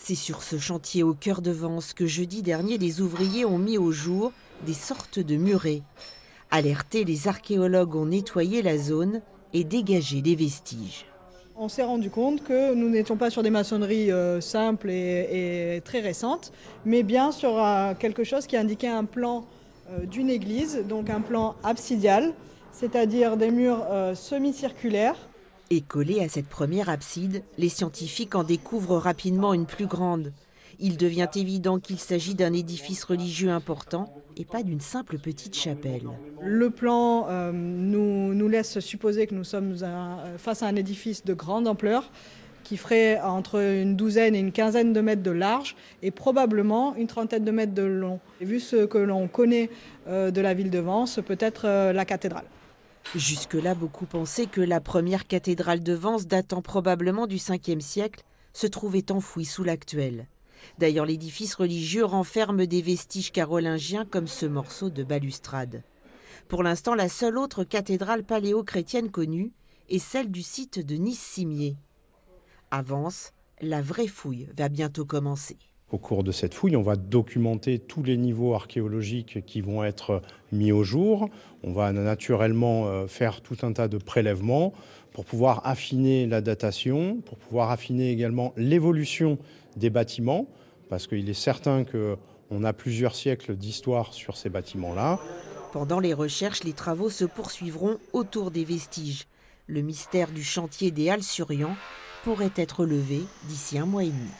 C'est sur ce chantier au cœur de Vence que jeudi dernier, les ouvriers ont mis au jour des sortes de murets. Alertés, les archéologues ont nettoyé la zone et dégagé les vestiges. On s'est rendu compte que nous n'étions pas sur des maçonneries simples et très récentes, mais bien sur quelque chose qui indiquait un plan d'une église, donc un plan absidial, c'est-à-dire des murs semi-circulaires. Et collés à cette première abside, les scientifiques en découvrent rapidement une plus grande. Il devient évident qu'il s'agit d'un édifice religieux important et pas d'une simple petite chapelle. Le plan nous laisse supposer que nous sommes face à un édifice de grande ampleur qui ferait entre une douzaine et une quinzaine de mètres de large et probablement une trentaine de mètres de long. Et vu ce que l'on connaît de la ville de Vence, peut-être la cathédrale. Jusque-là, beaucoup pensaient que la première cathédrale de Vence, datant probablement du 5e siècle, se trouvait enfouie sous l'actuelle. D'ailleurs, l'édifice religieux renferme des vestiges carolingiens comme ce morceau de balustrade. Pour l'instant, la seule autre cathédrale paléo-chrétienne connue est celle du site de Nice-Cimier. À Vence, la vraie fouille va bientôt commencer. Au cours de cette fouille, on va documenter tous les niveaux archéologiques qui vont être mis au jour. On va naturellement faire tout un tas de prélèvements pour pouvoir affiner la datation, pour pouvoir affiner également l'évolution des bâtiments, parce qu'il est certain qu'on a plusieurs siècles d'histoire sur ces bâtiments-là. Pendant les recherches, les travaux se poursuivront autour des vestiges. Le mystère du chantier des Halles sur Yan pourrait être levé d'ici un mois et demi.